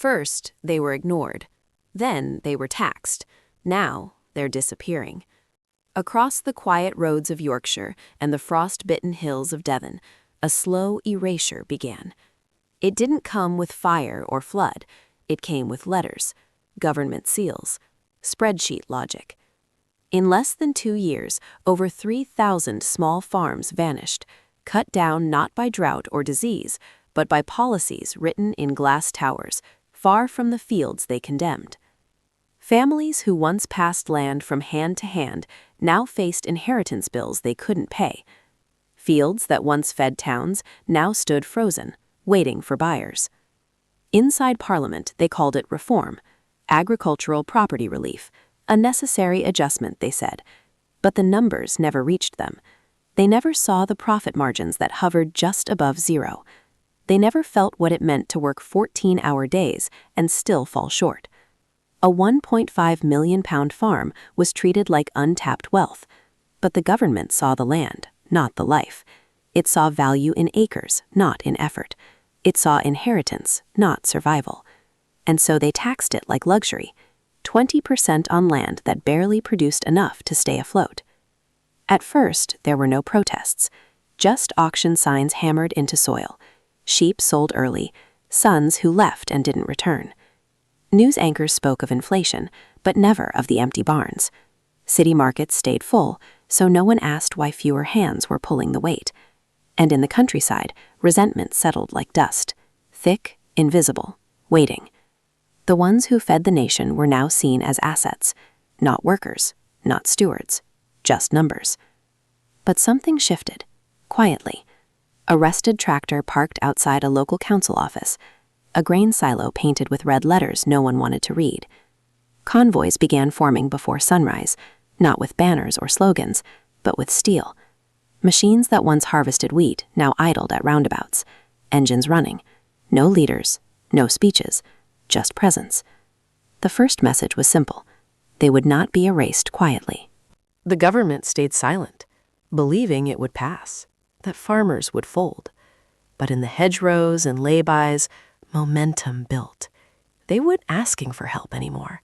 First, they were ignored. Then they were taxed. Now they're disappearing. Across the quiet roads of Yorkshire and the frost-bitten hills of Devon, a slow erasure began. It didn't come with fire or flood. It came with letters, government seals, spreadsheet logic. In less than 2 years, over 3,000 small farms vanished, cut down not by drought or disease, but by policies written in glass towers, far from the fields they condemned. Families who once passed land from hand to hand now faced inheritance bills they couldn't pay. Fields that once fed towns now stood frozen, waiting for buyers. Inside Parliament, they called it reform, agricultural property relief, a necessary adjustment, they said. But the numbers never reached them. They never saw the profit margins that hovered just above zero. They never felt what it meant to work 14-hour days and still fall short. A £1.5 million farm was treated like untapped wealth. But the government saw the land, not the life. It saw value in acres, not in effort. It saw inheritance, not survival. And so they taxed it like luxury, 20% on land that barely produced enough to stay afloat. At first, there were no protests, just auction signs hammered into soil, sheep sold early, sons who left and didn't return. News anchors spoke of inflation, but never of the empty barns. City markets stayed full, so no one asked why fewer hands were pulling the weight. And in the countryside, resentment settled like dust, thick, invisible, waiting. The ones who fed the nation were now seen as assets, not workers, not stewards, just numbers. But something shifted, quietly. A rusted tractor parked outside a local council office, a grain silo painted with red letters no one wanted to read. Convoys began forming before sunrise, not with banners or slogans, but with steel. Machines that once harvested wheat now idled at roundabouts, engines running. No leaders, no speeches, just presence. The first message was simple. They would not be erased quietly. The government stayed silent, believing it would pass, that farmers would fold. But in the hedgerows and laybys, momentum built. They weren't asking for help anymore.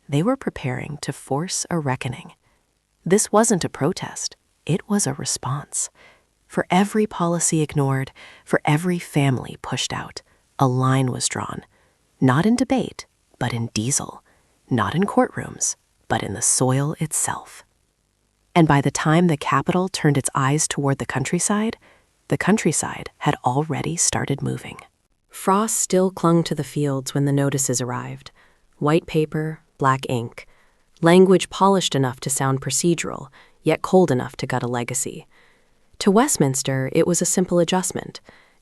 They were preparing to force a reckoning. This wasn't a protest. It was a response. For every policy ignored, for every family pushed out, a line was drawn. Not in debate, but in diesel. Not in courtrooms, but in the soil itself. And by the time the capital turned its eyes toward the countryside had already started moving. Frost still clung to the fields when the notices arrived. White paper, black ink. Language polished enough to sound procedural, yet cold enough to gut a legacy. To Westminster, it was a simple adjustment.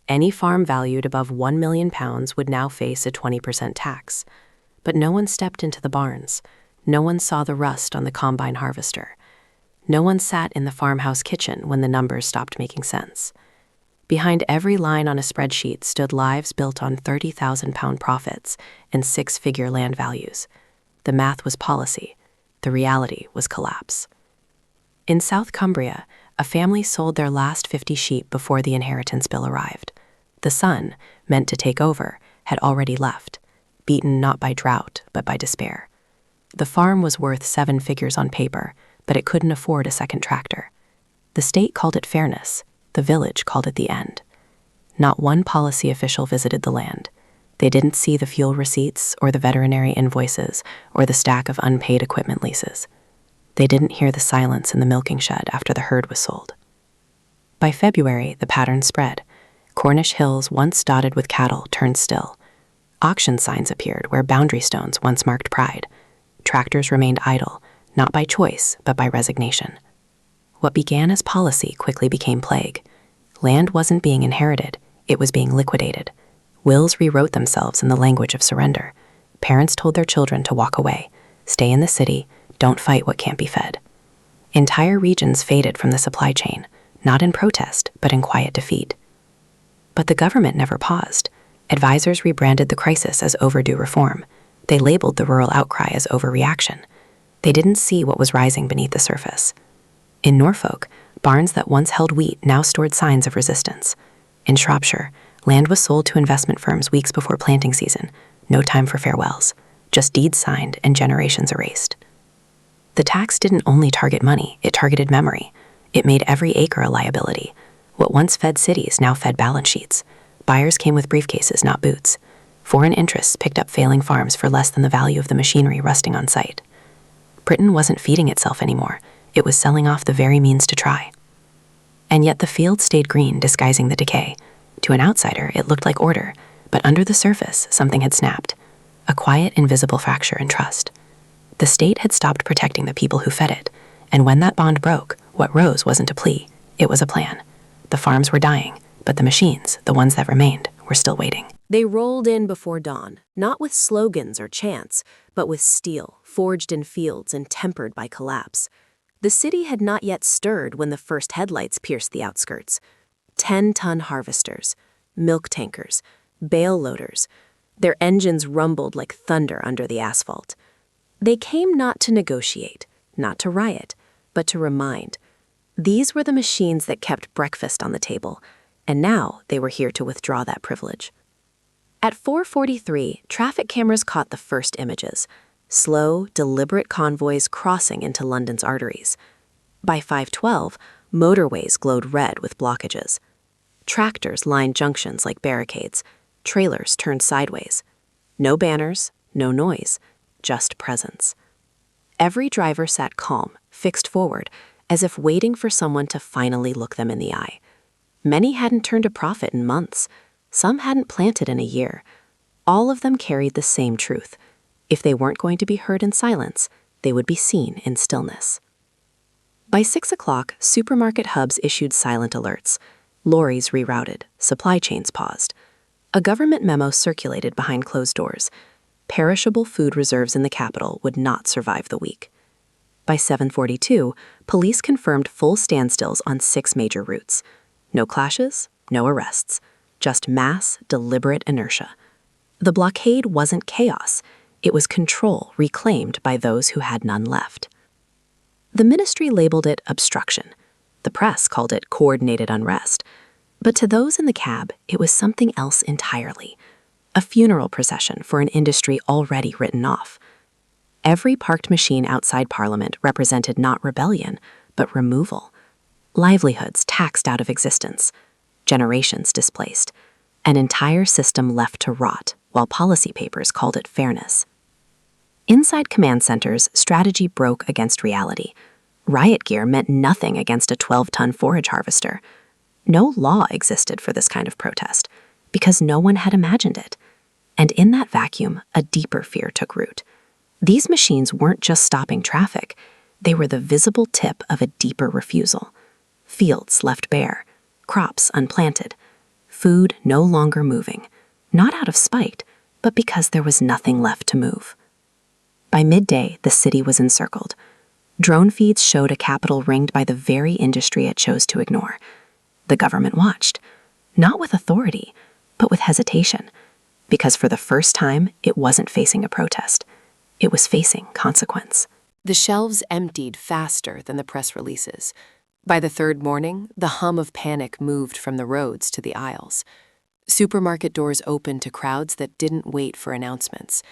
Any farm valued above £1 million would now face a 20% tax. But no one stepped into the barns. No one saw the rust on the combine harvester. No one sat in the farmhouse kitchen when the numbers stopped making sense. Behind every line on a spreadsheet stood lives built on £30,000 profits and 6-figure land values. The math was policy. The reality was collapse. In South Cumbria, a family sold their last 50 sheep before the inheritance bill arrived. The son, meant to take over, had already left, beaten not by drought, but by despair. The farm was worth 7 figures on paper, but it couldn't afford a second tractor. The state called it fairness. The village called it the end. Not one policy official visited the land. They didn't see the fuel receipts or the veterinary invoices or the stack of unpaid equipment leases. They didn't hear the silence in the milking shed after the herd was sold. By February, the pattern spread. Cornish hills, once dotted with cattle, turned still. Auction signs appeared where boundary stones once marked pride. Tractors remained idle, not by choice, but by resignation. What began as policy quickly became plague. Land wasn't being inherited, it was being liquidated. Wills rewrote themselves in the language of surrender. Parents told their children to walk away, stay in the city, don't fight what can't be fed. Entire regions faded from the supply chain, not in protest, but in quiet defeat. But the government never paused. Advisors rebranded the crisis as overdue reform. They labeled the rural outcry as overreaction. They didn't see what was rising beneath the surface. In Norfolk, barns that once held wheat now stored signs of resistance. In Shropshire, land was sold to investment firms weeks before planting season, No time for farewells, just deeds signed and generations erased. The tax didn't only target money, it targeted memory. It made every acre a liability. What once fed cities now fed balance sheets. Buyers came with briefcases, not boots. Foreign interests picked up failing farms for less than the value of the machinery rusting on site. Britain wasn't feeding itself anymore. It was selling off the very means to try. And yet the field stayed green, disguising the decay. To an outsider, it looked like order, but under the surface, something had snapped. A quiet, invisible fracture in trust. The state had stopped protecting the people who fed it, and when that bond broke, what rose wasn't a plea, it was a plan. The farms were dying, but the machines, the ones that remained, were still waiting. They rolled in before dawn, not with slogans or chants, but with steel, forged in fields and tempered by collapse. The city had not yet stirred when the first headlights pierced the outskirts. 10-ton harvesters, milk tankers, bale loaders. Their engines rumbled like thunder under the asphalt. They came not to negotiate, not to riot, but to remind. These were the machines that kept breakfast on the table, and now they were here to withdraw that privilege. At 4:43, traffic cameras caught the first images. Slow, deliberate convoys crossing into London's arteries. By 5:12, motorways glowed red with blockages. Tractors lined junctions like barricades. Trailers turned sideways. No banners, no noise, just presence. Every driver sat calm, fixed forward, as if waiting for someone to finally look them in the eye. Many hadn't turned a profit in months. Some hadn't planted in a year. All of them carried the same truth. If they weren't going to be heard in silence, they would be seen in stillness. By 6 o'clock, supermarket hubs issued silent alerts. Lorries rerouted, supply chains paused. A government memo circulated behind closed doors. Perishable food reserves in the capital would not survive the week. By 7:42, police confirmed full standstills on 6 major routes. No clashes, no arrests, just mass, deliberate inertia. The blockade wasn't chaos. It was control reclaimed by those who had none left. The ministry labeled it obstruction. The press called it coordinated unrest. But to those in the cab, it was something else entirely. A funeral procession for an industry already written off. Every parked machine outside Parliament represented not rebellion, but removal. Livelihoods taxed out of existence. Generations displaced. An entire system left to rot, while policy papers called it fairness. Inside command centers, strategy broke against reality. Riot gear meant nothing against a 12-ton forage harvester. No law existed for this kind of protest, because no one had imagined it. And in that vacuum, a deeper fear took root. These machines weren't just stopping traffic, they were the visible tip of a deeper refusal. Fields left bare, crops unplanted, food no longer moving, not out of spite, but because there was nothing left to move. By midday, the city was encircled. Drone feeds showed a capital ringed by the very industry it chose to ignore. The government watched, not with authority, but with hesitation, because for the first time, it wasn't facing a protest. It was facing consequence. The shelves emptied faster than the press releases. By the third morning, the hum of panic moved from the roads to the aisles. Supermarket doors opened to crowds that didn't wait for announcements.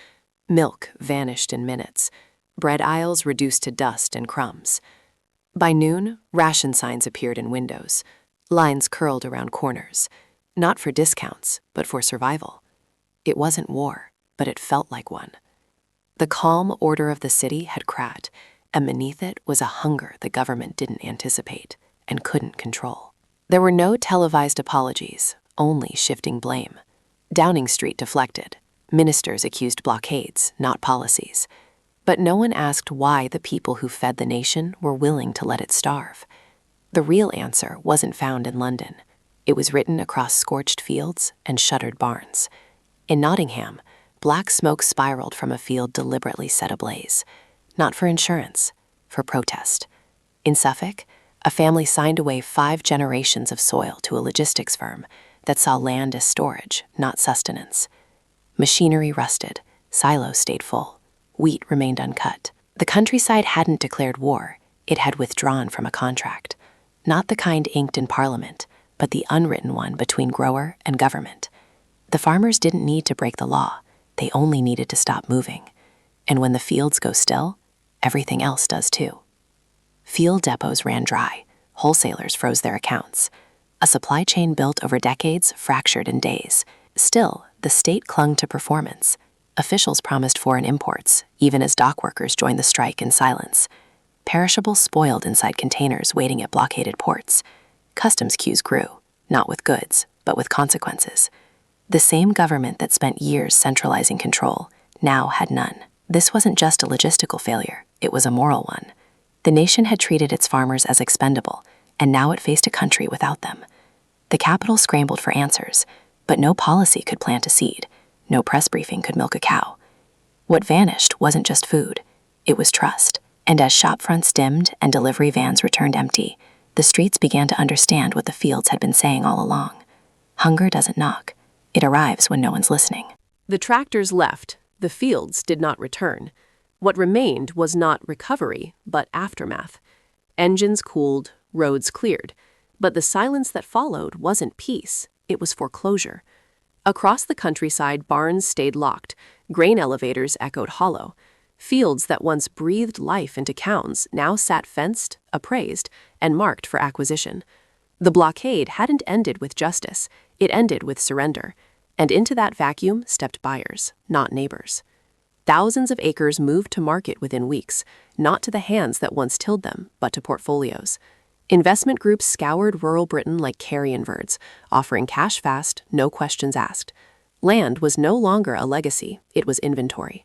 Milk vanished in minutes. Bread aisles reduced to dust and crumbs. By noon, ration signs appeared in windows. Lines curled around corners. Not for discounts, but for survival. It wasn't war, but it felt like one. The calm order of the city had cracked, and beneath it was a hunger the government didn't anticipate and couldn't control. There were no televised apologies, only shifting blame. Downing Street deflected. Ministers accused blockades, not policies. But no one asked why the people who fed the nation were willing to let it starve. The real answer wasn't found in London. It was written across scorched fields and shuttered barns. In Nottingham, black smoke spiraled from a field deliberately set ablaze. Not for insurance, for protest. In Suffolk, a family signed away 5 generations of soil to a logistics firm that saw land as storage, not sustenance. Machinery rusted, silos stayed full, wheat remained uncut. The countryside hadn't declared war, it had withdrawn from a contract. Not the kind inked in Parliament, but the unwritten one between grower and government. The farmers didn't need to break the law, They only needed to stop moving. And when the fields go still, everything else does too. Field depots ran dry. Wholesalers froze their accounts. A supply chain built over decades fractured in days. Still, the state clung to performance. Officials promised foreign imports, even as dock workers joined the strike in silence. Perishables spoiled inside containers waiting at blockaded ports. Customs queues grew, not with goods, but with consequences. The same government that spent years centralizing control now had none. This wasn't just a logistical failure, it was a moral one. The nation had treated its farmers as expendable, and now it faced a country without them. The capital scrambled for answers, but no policy could plant a seed. No press briefing could milk a cow. What vanished wasn't just food, it was trust. And as shop fronts dimmed and delivery vans returned empty, the streets began to understand what the fields had been saying all along. Hunger doesn't knock. It arrives when no one's listening. The tractors left. The fields did not return. What remained was not recovery, but aftermath. Engines cooled, roads cleared. But the silence that followed wasn't peace, it was foreclosure. Across the countryside, barns stayed locked. Grain elevators echoed hollow. Fields that once breathed life into towns now sat fenced, appraised, and marked for acquisition. The blockade hadn't ended with justice, it ended with surrender. And into that vacuum stepped buyers, not neighbors. Thousands of acres moved to market within weeks, not to the hands that once tilled them, but to portfolios. Investment groups scoured rural Britain like carrion birds, offering cash fast, no questions asked. Land was no longer a legacy, it was inventory.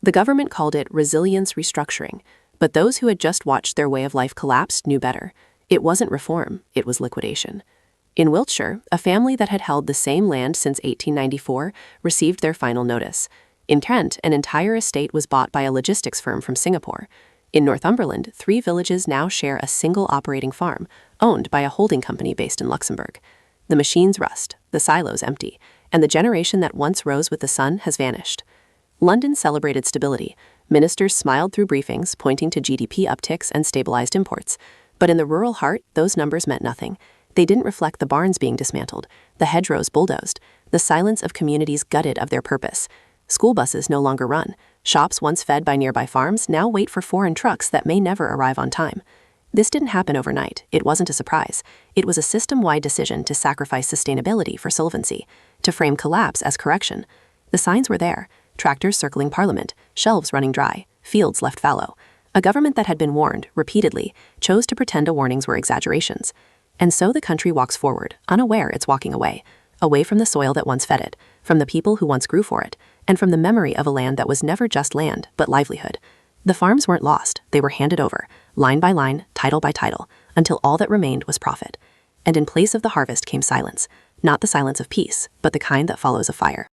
The government called it resilience restructuring, but those who had just watched their way of life collapse knew better. It wasn't reform, it was liquidation. In Wiltshire, a family that had held the same land since 1894 received their final notice. In Kent, an entire estate was bought by a logistics firm from Singapore. In Northumberland, 3 villages now share a single operating farm, owned by a holding company based in Luxembourg. The machines rust, the silos empty, and the generation that once rose with the sun has vanished. London celebrated stability. Ministers smiled through briefings, pointing to GDP upticks and stabilized imports. But in the rural heart, those numbers meant nothing. They didn't reflect the barns being dismantled, the hedgerows bulldozed, the silence of communities gutted of their purpose. School buses no longer run. Shops once fed by nearby farms now wait for foreign trucks that may never arrive on time. This didn't happen overnight. It wasn't a surprise. It was a system-wide decision to sacrifice sustainability for solvency, to frame collapse as correction. The signs were there. Tractors circling Parliament, shelves running dry, fields left fallow. A government that had been warned, repeatedly, chose to pretend the warnings were exaggerations. And so the country walks forward, unaware it's walking away from the soil that once fed it, from the people who once grew for it, and from the memory of a land that was never just land, but livelihood. The farms weren't lost, they were handed over, line by line, title by title, until all that remained was profit. And in place of the harvest came silence, not the silence of peace, but the kind that follows a fire.